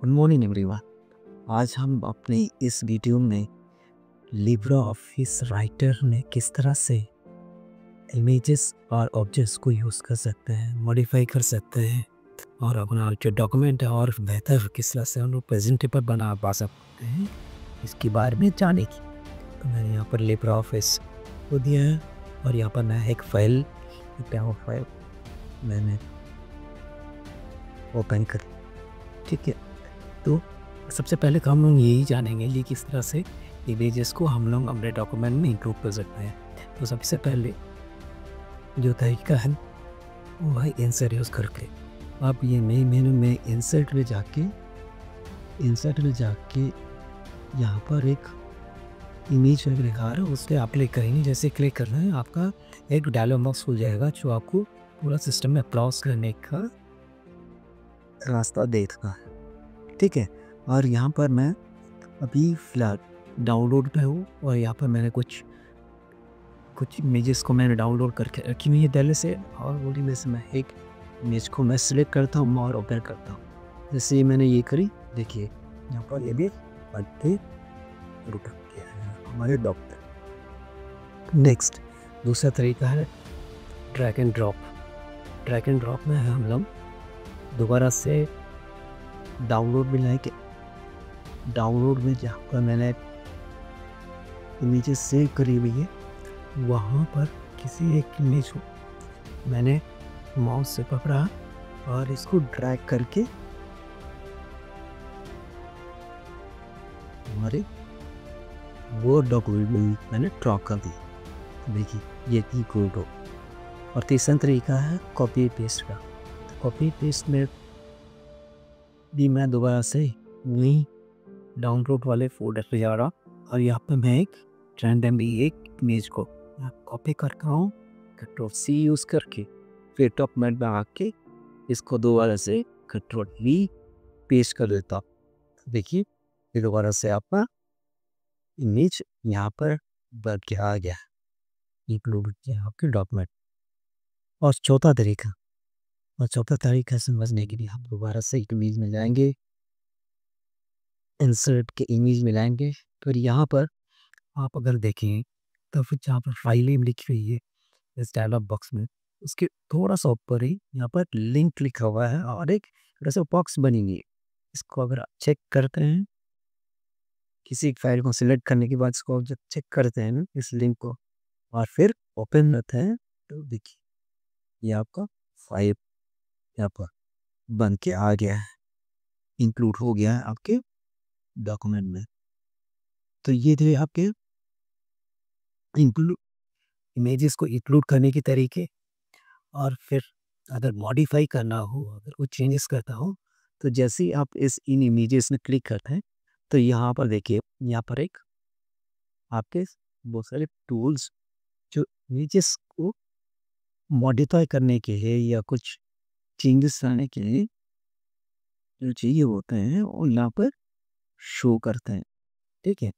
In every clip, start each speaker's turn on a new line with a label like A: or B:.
A: Good morning everyone. आज हम अपने इस वीडियो में लिब्रे ऑफिस राइटर में किस तरह से इमेजेस और ऑब्जेक्ट्स को यूज़ कर सकते हैं, मॉडिफाई कर सकते हैं और अपना जो डॉक्यूमेंट है और बेहतर किस तरह से उनको प्रेजेंटेबल बना पा सकते हैं, इसके बारे में जाने की। तो मैंने यहाँ पर लिब्रे ऑफिस को दिया है और यहाँ पर मैं एक फाइल मैंने ओपन कर, ठीक है। तो सबसे पहले हम लोग यही जानेंगे कि किस तरह से इमेजेस को हम लोग अपने डॉक्यूमेंट में इंक्लूड कर सकते हैं। तो सबसे पहले जो तरीका है वो है इंसर्ट यूज़ करके। आप ये मेन मेनू में इंसर्ट में जाके यहाँ पर एक इमेज दिखा रहा है, उस पर आप क्लिक करेंगे। जैसे क्लिक करना है आपका एक डायलॉग बॉक्स खुल जाएगा जो आपको पूरा सिस्टम में अप्लॉज करने का रास्ता देता है, ठीक है। और यहाँ पर मैं अभी फ़िलहाल डाउनलोड पे हूँ और यहाँ पर मैंने कुछ इमेजेस को मैंने डाउनलोड करके रखी हुई है पहले से, और उन्हीं में से मैं एक इमेज को मैं सिलेक्ट करता हूँ और ओपन करता हूँ। जैसे मैंने ये करी, देखिए यहाँ पर ये भी पढ़ते रुक गया है हमारे डॉक्टर। नेक्स्ट दूसरा तरीका है drag and drop. Drag and drop में हम लोग दोबारा से डाउनलोड में लाएंगे। डाउनलोड में जहाँ पर मैंने इमेजेस सेव करी हुई है वहाँ पर किसी एक इमेज को मैंने माउस से पकड़ा और इसको ड्रैग करके हमारे वो डॉक्यूमेंट में मैंने ड्रॉ कर दी। देखिए ये थी फोटो। और तीसरा तरीका है कॉपी पेस्ट का। कॉपी पेस्ट में भी मैं दोबारा से वही डाउनलोड वाले फोल्डर पे जा रहा और यहाँ पे मैं एक रैंडमली एक इमेज को कॉपी करता हूँ Ctrl+C यूज़ करके, फिर डॉक्यूमेंट में आके इसको दोबारा से Ctrl+V पेस्ट कर देता हूँ। देखिए फिर दोबारा से आपका इमेज यहाँ पर बन के आ गया, इंक्लूड किया आपके डॉक्यूमेंट। और चौथा तरीका समझने के लिए हम दोबारा से इमेज में जाएंगे, इंसर्ट के इमेज में लाएंगे। फिर यहाँ पर आप अगर देखें तो फिर जहाँ पर फाइल नेम लिखी हुई है इस डायलॉग बॉक्स में, उसके थोड़ा सा ऊपर ही यहाँ पर लिंक लिखा हुआ है और एक थोड़ा सा बॉक्स बनी हुई है। इसको अगर आप चेक करते हैं, किसी फाइल को सिलेक्ट करने के बाद इसको जब चेक करते हैं ना इस लिंक को और फिर ओपन करते हैं, तो देखिए ये आपका फाइल यहाँ पर बन के आ गया है, इंक्लूड हो गया है आपके डॉक्यूमेंट में। तो ये थे आपके इंक्लूड इमेजेस को इंक्लूड करने के तरीके। और फिर अगर मॉडिफाई करना हो, अगर कुछ चेंजेस करता हो, तो जैसे ही आप इन इमेजेस में क्लिक करते हैं तो यहाँ पर देखिए यहाँ पर एक आपके बहुत सारे टूल्स जो इमेजेस को मॉडिफाई करने के लिए या कुछ चेंजेस लाने के लिए जो चाहिए होते हैं वो यहाँ पर शो करते हैं, ठीक है।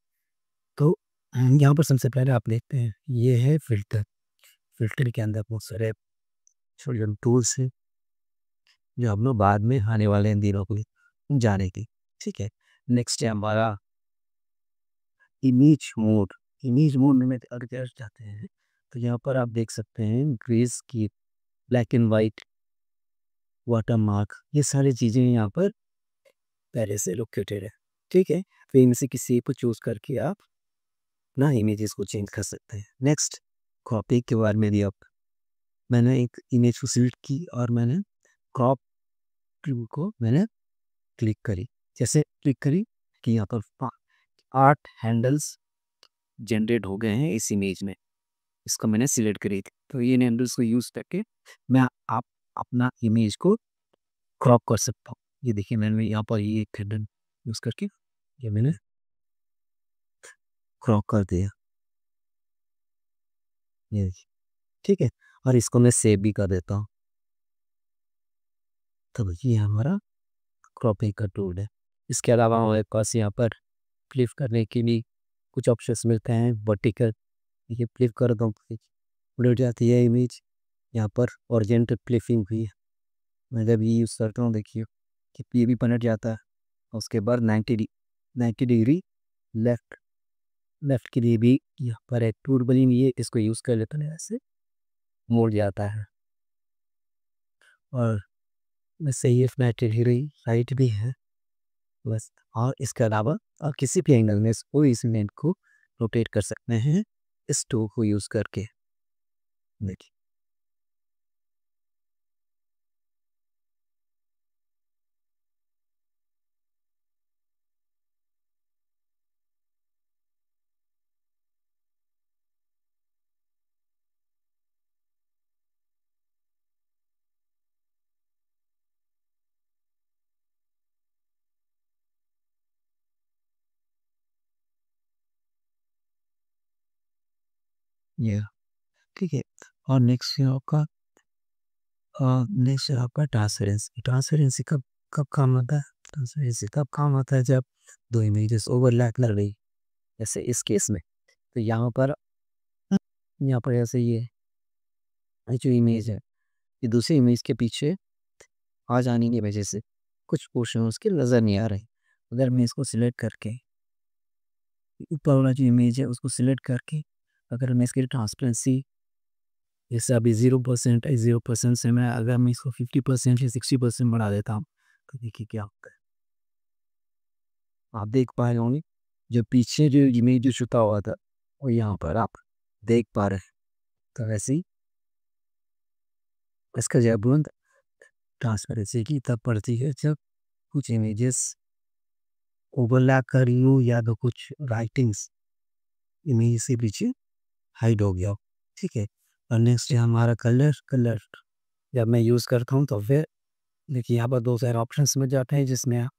A: तो यहाँ पर सबसे पहले आप देखते हैं ये है फिल्टर। फिल्टर के अंदर बहुत सारे छोटे छोटे टूल्स हैं जो हम लोग बाद में आने वाले दिनों को जानेंगे, ठीक है। नेक्स्ट है हमारा इमेज मोड। इमेज मोड में अगर जाते हैं तो यहाँ पर आप देख सकते हैं ग्रेस की, black and white, water mark, ये सारी चीज़ें यहाँ पर पहले से लोकेटेड है, ठीक है। फिर इनमें से किसी को चूज़ करके आप ना इमेजेस को चेंज कर सकते हैं। नेक्स्ट क्रॉपिंग के बारे में भी आप, मैंने एक इमेज को सिलेक्ट की और मैंने क्रॉप टूल को मैंने क्लिक करी। जैसे क्लिक करी कि यहाँ पर 8 हैंडल्स जनरेट हो गए हैं इस इमेज में, इसको मैंने सिलेक्ट करी थी। तो ये हैंडल्स को यूज़ करके मैं आप अपना इमेज को क्रॉप कर सकता हूँ। ये देखिए मैंने यहाँ पर ये एक हैंडल यूज़ करके ये मैंने क्रॉप कर दिया, ये देखिए, ठीक है। और इसको मैं सेव भी कर देता हूँ। तो ये हमारा क्रॉपिंग का टूल है। इसके अलावा हमारे पास यहाँ पर फ्लिप करने के लिए कुछ ऑप्शंस मिलते हैं। वर्टिकल, ये फ्लिप कर दो उलट जाती है इमेज। यहाँ पर हॉरिजॉन्टल फ्लिपिंग भी है, मैं जब ये यूज़ करता हूँ देखिए कि ये भी पलट जाता है। उसके बाद 90 डिग्री लेफ्ट लेफ्ट के लिए भी यहाँ पर एक टूल बनी हुई है, इसको यूज़ कर लेते हैं, ऐसे मोड़ जाता है। और वैसे ये 90 डिग्री राइट भी है बस। और इसके अलावा आप किसी भी एंगल में इसको इसमें को रोटेट कर सकते हैं इस टूल को यूज़ करके। देखिए ये ठीक है। और नेक्स्ट है आपका नेक्स्ट है आपका ट्रांसपेरेंसी। ट्रांसपेरेंसी कब कब काम आता है? ट्रांसपेरेंसी तब काम आता है जब दो इमेजेस ओवरलैप कर रही, जैसे इस केस में। तो यहाँ पर ऐसे ये जो इमेज है, ये दूसरी इमेज के पीछे आ जाने की वजह से कुछ पोर्शन उसके नज़र नहीं आ रहे। अगर मैं इसको सिलेक्ट करके ऊपर वाला जो इमेज है उसको सिलेक्ट करके अगर मैं इसकी ट्रांसपेरेंसी जैसे अभी 0% है, 0% से मैं अगर मैं इसको 50% या 60% बढ़ा देता हूँ, तो देखिए क्या होता है। आप देख पा रहे होंगे जो पीछे जो इमेज जो छुपा हुआ था वो यहाँ पर आप देख पा रहे हैं। तो वैसे ही इसका जयबुंद ट्रांसपेरेंसी की तब पड़ती है जब कुछ इमेजेस ओवरलैप कर रही हो या तो कुछ राइटिंग्स इमेज से पीछे हाइड हो गया हो। ठीक है। और नेक्स्ट है हमारा कलर। कलर जब मैं यूज़ करता हूँ तो फिर देखिए यहाँ पर दो सारे ऑप्शंस मिल जाते हैं जिसमें आप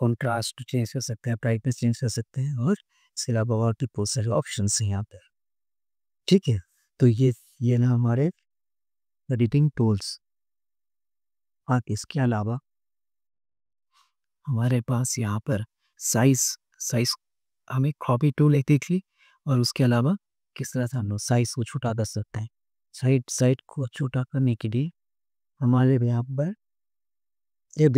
A: कॉन्ट्रास्ट चेंज कर सकते हैं, ब्राइटनेस चेंज कर सकते हैं, और इसके अलावा और भी बहुत सारे ऑप्शंस हैं यहाँ पर। ठीक है। तो ये ना हमारे एडिटिंग टूल्स। और इसके अलावा हमारे पास यहाँ पर साइज़ साइज़ हमें कॉपी टूल एक देख ली, और उसके अलावा किस तरह से हम लोग साइज़ को छोटा कर सकते हैं। साइड साइड को छोटा करने के लिए हमारे यहाँ पर ये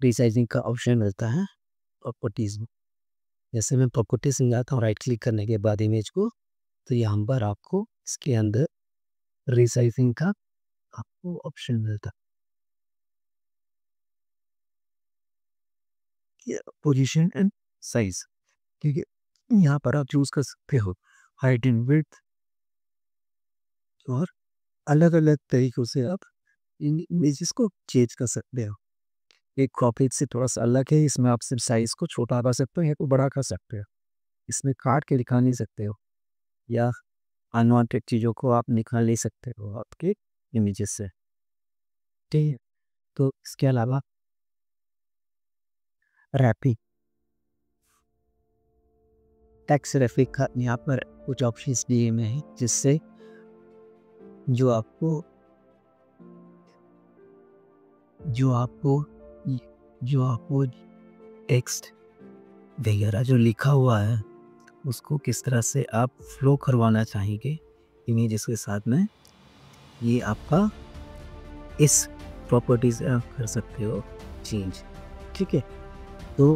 A: रीसाइजिंग का ऑप्शन मिलता है प्रॉपर्टीज में। जैसे मैं प्रॉपर्टीज में जाता हूँ, राइट क्लिक करने के बाद इमेज को, तो यहाँ पर आपको इसके अंदर रीसाइजिंग का आपको ऑप्शन मिलता है, पोजीशन एंड साइज। ठीक है। यहाँ पर आप चूज कर सकते हो हाइट एंड विड्थ, और अलग अलग तरीक़ों से आप इन इमेजेस को चेंज कर सकते हो। एक क्रॉप से थोड़ा सा अलग है, इसमें आप सिर्फ साइज़ को छोटा कर सकते हो या को बड़ा कर सकते हो। इसमें काट के दिखा नहीं सकते हो, या अनवांटेड चीज़ों को आप निकाल नहीं सकते हो आपके इमेजेस से। ठीक है। तो इसके अलावा रैपिंग, टेक्स्ट रैपिंग का यहाँ पर कुछ ऑप्शंस दिए हुए हैं जिससे जो आपको जो आपको जो आपको टेक्स्ट वगैरह जो लिखा हुआ है उसको किस तरह से आप फ्लो करवाना चाहेंगे इमेजेस के साथ में, ये आपका इस प्रॉपर्टी से आप कर सकते हो चेंज। ठीक है। तो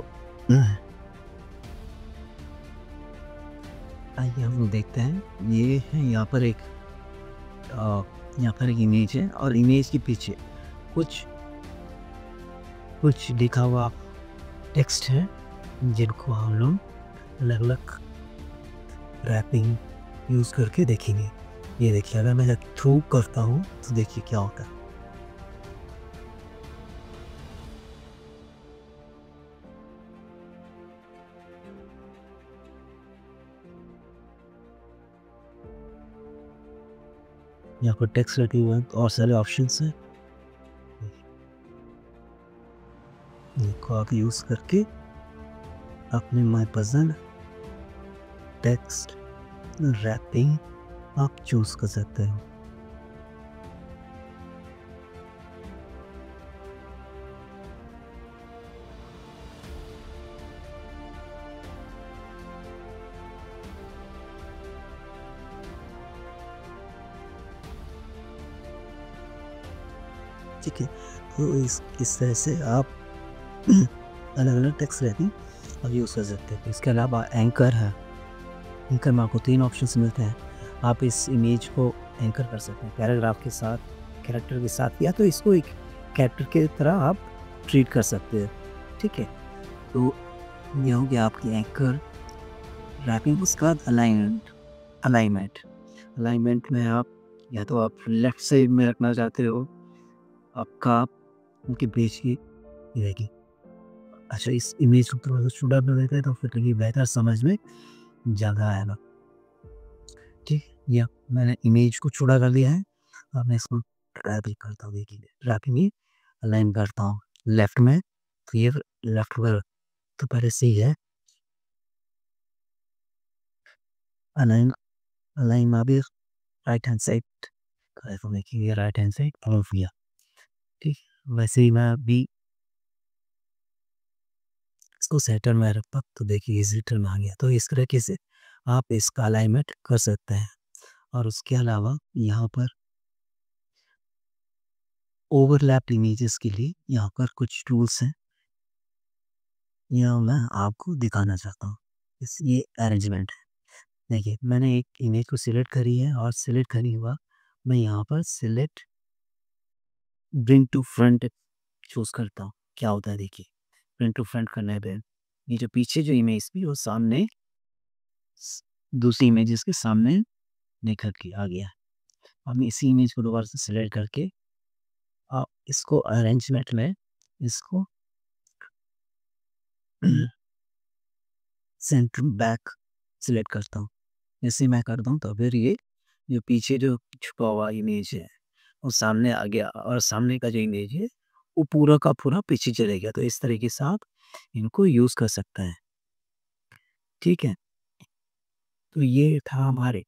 A: आइए हम लोग देखते हैं। ये है यहाँ पर एक इमेज है, और इमेज के पीछे कुछ कुछ लिखा हुआ टेक्स्ट है जिनको हम लोग अलग अलग रैपिंग यूज़ करके देखेंगे। ये देखिए अगर मैं थ्रू करता हूँ तो देखिए क्या होता है। यहाँ पर टेक्स्ट लगे हुए हैं और सारे ऑप्शंस हैं, इनको आप यूज़ करके अपने मनपसंद टेक्स्ट रैपिंग आप चूज़ कर सकते हो। ठीक है। तो इस तरह से आप अलग-अलग टेक्स्ट रहती आप यूज़ कर सकते हैं। इसके अलावा एंकर है, एंकर में आपको 3 ऑप्शंस मिलते हैं। आप इस इमेज को एंकर कर सकते हैं पैराग्राफ के साथ, कैरेक्टर के साथ, या तो इसको एक कैरेक्टर की तरह आप ट्रीट कर सकते हैं, ठीक है? तो ये हो गया आपकी एंकर रैपिंग। उसके बाद अलाइनमेंट, अलाइनमेंट अलाइनमेंट में आप या तो आप लेफ्ट साइड में रखना चाहते हो, आपका उनके पेज की ये रहेगी। अच्छा, इस इमेज को थोड़ा-सा छुड़ा कर देते हैं तो फिर ये बेहतर समझ में ज़्यादा आएगा। ठीक, या मैंने इमेज को छुड़ा कर दिया है। अब मैं इसको रैपिंग करता हूँ, देखिए रैपिंग ही अलाइन करता हूँ लेफ्ट में, तो ये लेफ्ट पर तो पहले से ही है। अलाइन अलाइन में अभी राइट हैंड साइड तो देखिए ये राइट हैंड साइड ऑफ किया, ठीक। वैसे ही मैं अभी इसको सेंटर में रखता तो देखिए ये सेंटर में आ गया। तो इस तरीके से आप इसका अलाइनमेंट कर सकते हैं। और उसके अलावा यहाँ पर ओवरलैप इमेजेस के लिए यहाँ पर कुछ टूल्स हैं, यहाँ मैं आपको दिखाना चाहता हूँ। इस ये अरेंजमेंट है। देखिए मैंने एक इमेज को सिलेक्ट करी है और सिलेक्ट करने के बाद मैं यहाँ पर select bring to front choose करता हूँ। क्या होता है देखिए, ब्रिंग टू फ्रंट करने पे ये जो पीछे जो इमेज थी वो सामने दूसरी इमेजेस के सामने निखर के आ गया। हम इसी इमेज को दोबारा से सिलेक्ट करके इसको अरेंजमेंट में इसको सेंटर बैक सिलेक्ट करता हूँ। जैसे मैं करता हूँ तो फिर ये जो पीछे जो छुपा हुआ इमेज है वो सामने आ गया और सामने का जो इमेज है वो पूरा का पूरा पीछे चले गया। तो इस तरीके से आप इनको यूज़ कर सकते हैं, ठीक है। तो ये था हमारे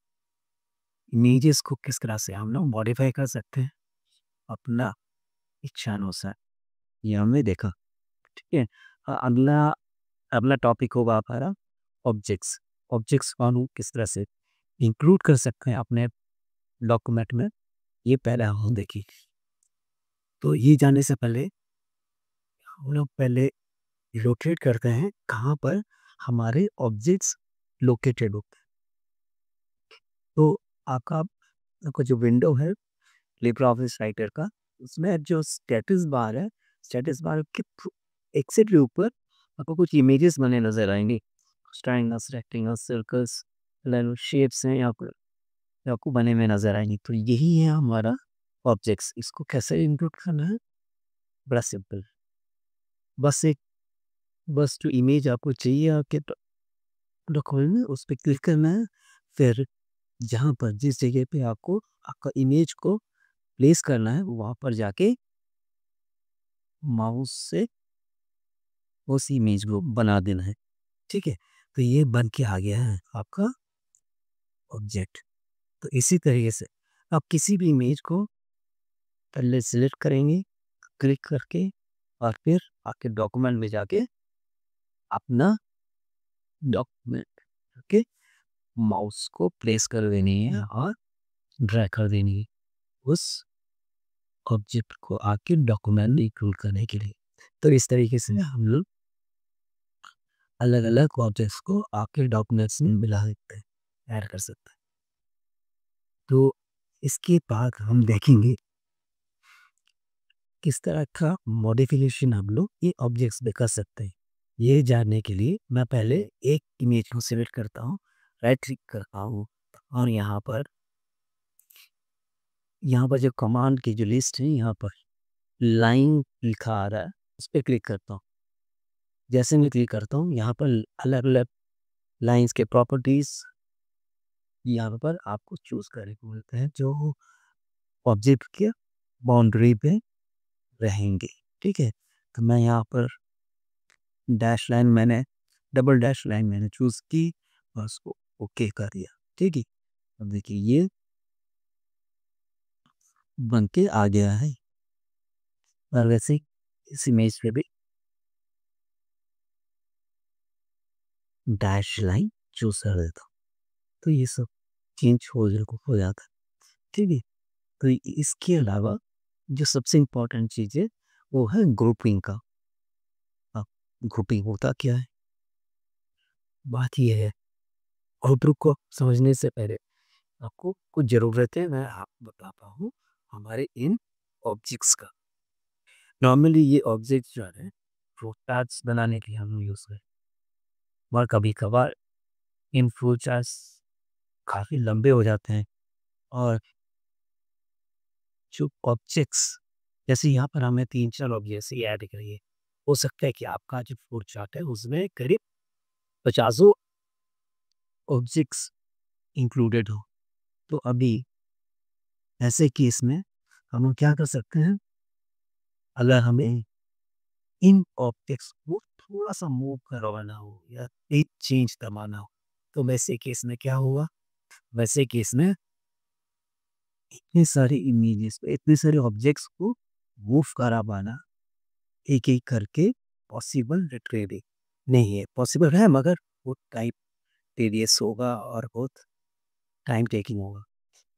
A: इमेजेस को किस तरह से हम लोग मॉडिफाई कर सकते हैं अपना इच्छानुसार, ये हमने देखा, ठीक है। अगला अगला टॉपिक होगा हमारा ऑब्जेक्ट्स। ऑब्जेक्ट्स को हम किस तरह से इंक्लूड कर सकते हैं अपने डॉक्यूमेंट में, ये पहले हम देखिए। तो ये जानने से पहले हम लोग पहले लोकेट करते हैं कहाँ पर हमारे ऑब्जेक्ट्स लोकेटेड होते हैं। तो आपका आपका जो विंडो है लिब्रे ऑफिस राइटर का, उसमें जो स्टेटस बार है, स्टेटस बार के एक्सेट के ऊपर आपको कुछ इमेजेस बने नजर आएंगे। ट्रायंगल्स, रेक्टेंगल्स, सर्कल्स, शेप्स हैं यहाँ पर आपको बने हुए नजर आएंगे। तो यही है हमारा ऑब्जेक्ट्स। इसको कैसे इंक्लूड करना है, बड़ा सिंपल। बस एक बस जो इमेज आपको चाहिए आपके डॉक्यूमेंट में उस पर क्लिक करना है। फिर जहाँ पर जिस जगह पे आपको आपका इमेज को प्लेस करना है वहाँ पर जाके माउस से उस इमेज को बना देना है, ठीक है। तो ये बन के आ गया है आपका ऑब्जेक्ट। तो इसी तरीके से आप किसी भी इमेज को पहले सिलेक्ट करेंगे क्लिक करके और फिर आपके डॉक्यूमेंट में जाके अपना डॉक्यूमेंट के माउस को प्लेस कर देनी है और ड्रैग कर देनी है उस ऑब्जेक्ट को आपके डॉक्यूमेंट में इंक्लूड करने के लिए। तो इस तरीके से हम लोग अलग अलग ऑब्जेक्ट्स को आपके डॉक्यूमेंट्स में मिला सकते हैं, ऐड कर सकते हैं। तो इसके बाद हम देखेंगे किस तरह का मॉडिफिकेशन हम लोग ये ऑब्जेक्ट्स में कर सकते हैं। ये जानने के लिए मैं पहले एक इमेज को सिलेक्ट करता हूँ, राइट क्लिक करता हूँ और यहाँ पर जो कमांड की जो लिस्ट है यहाँ पर लाइन लिखा आ रहा है उस पर क्लिक करता हूँ। जैसे मैं क्लिक करता हूँ यहाँ पर अलग अलग लाइंस के प्रॉपर्टीज यहाँ पर आपको चूज करने को मिलते हैं जो ऑब्जेक्ट के बाउंड्री पे रहेंगे, ठीक है। तो मैं यहाँ पर डैश लाइन मैंने डबल डैश लाइन मैंने चूज की और उसको ओके कर दिया, ठीक है। अब देखिए ये बन के आ गया है। और वैसे ही इस इमेज पे भी डैश लाइन चूज कर देता हूँ तो ये सब चेंज हो जाता है, ठीक है। तो इसके अलावा जो सबसे इम्पोर्टेंट चीज़ है वो है ग्रुपिंग का। ग्रुपिंग होता क्या है? बात ये है, आउटलुक को समझने से पहले आपको कुछ ज़रूरतें मैं आपको बताता हूँ हमारे इन ऑब्जेक्ट्स का। नॉर्मली ये ऑब्जेक्ट्स जो है फ्लो चार्ट्स बनाने के लिए हम यूज़ करते हैं, और कभी-कभार इन फ्लो चार्ट्स काफ़ी लंबे हो जाते हैं, और जो ऑब्जेक्ट्स, जैसे यहाँ पर हमें 3-4 ऑब्जेक्ट्स ही ऐड करिए। हो सकता है कि आपका जो फ्लो चार्ट है उसमें करीब पचासों ऑब्जेक्ट्स इंक्लूडेड हो। तो अभी ऐसे केस में हम लोग क्या कर सकते हैं, अगर हमें इन ऑब्जेक्ट्स को थोड़ा-सा मूव करवाना हो या एक चेंज करवाना हो, तो वैसे केस में क्या होगा? वैसे केस में इतने सारे इमेजेस पे इतने सारे ऑब्जेक्ट्स को मूव करा पाना एक-एक करके पॉसिबल लिटरेली नहीं है। पॉसिबल है मगर वो टाइम टीडियस होगा और बहुत टाइम टेकिंग होगा।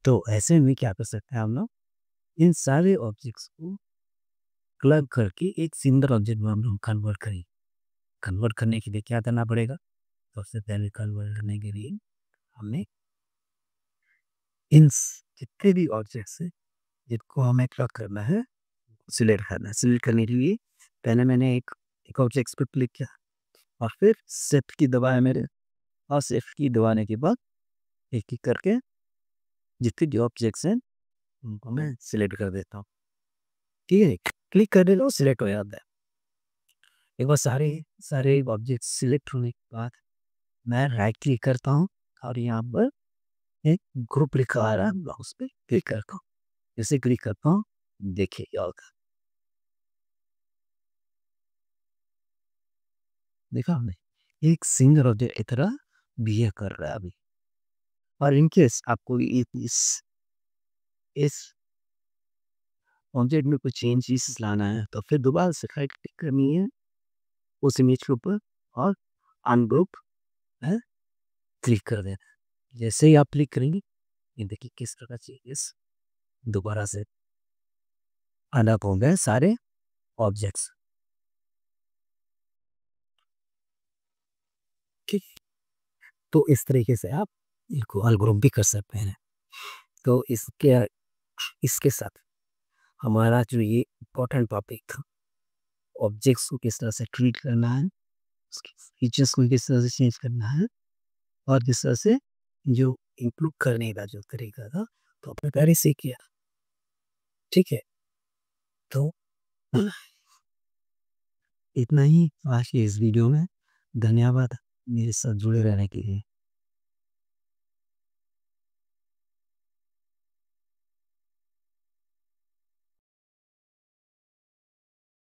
A: तो ऐसे में क्या कर सकते हैं हम लोग, इन सारे ऑब्जेक्ट्स को क्लब करके एक सिंगल ऑब्जेक्ट में हम लोग कन्वर्ट करें। कन्वर्ट करने के लिए क्या करना पड़ेगा? सबसे पहले कन्वर्ट करने के लिए हमें इन जितने भी ऑब्जेक्ट्स हैं जिनको हमें क्लब करना है, सिलेक्ट करना है। सिलेक्ट करने के लिए पहले मैंने एक ऑब्जेक्ट्स पे क्लिक किया और फिर शिफ्ट की दबाया मैंने, और शिफ्ट की दबाने के बाद एक एक करके जितने भी ऑब्जेक्ट्स हैं उनको मैं सिलेक्ट कर देता हूँ। ठीक है, क्लिक करने लो सिलेक्ट हो जाता है। एक बार सारे सारे ऑब्जेक्ट सिलेक्ट होने के बाद मैं राइट क्लिक करता हूँ और यहाँ पर एक ग्रुप लिखा आ रहा है, मैं उस पे क्लिक करता हूँ। जैसे क्लिक करता हूँ, देखिए क्या होगा। देखा आपने? एक सिंगल ऑब्जेक्ट की तरह बिहेव कर रहा है अभी। और इन केस आपको इस ऑब्जेक्ट में कुछ चेंजेस लाना है तो फिर दोबारा से राइट क्लिक करनी है उस इमेज के ऊपर और अनग्रुप है क्लिक कर देना है। जैसे ही आप क्लिक करेंगे, ये देखिए किस तरह चेंजेस दोबारा से अलग हो गए सारे ऑब्जेक्ट्स। ठीक, तो इस तरीके से आप इनको अनग्रुप भी कर सकते हैं। तो इसके साथ हमारा जो ये इम्पोर्टेंट टॉपिक था, ऑब्जेक्ट्स को किस तरह से ट्रीट करना है, उसके फीचर्स को किस तरह से चेंज करना है, और किस तरह से जो इंप्रूव करने का जो तरीका था, तो आपने पहले से किया। ठीक है, तो इतना ही आज की इस वीडियो में। धन्यवाद मेरे साथ जुड़े रहने के लिए।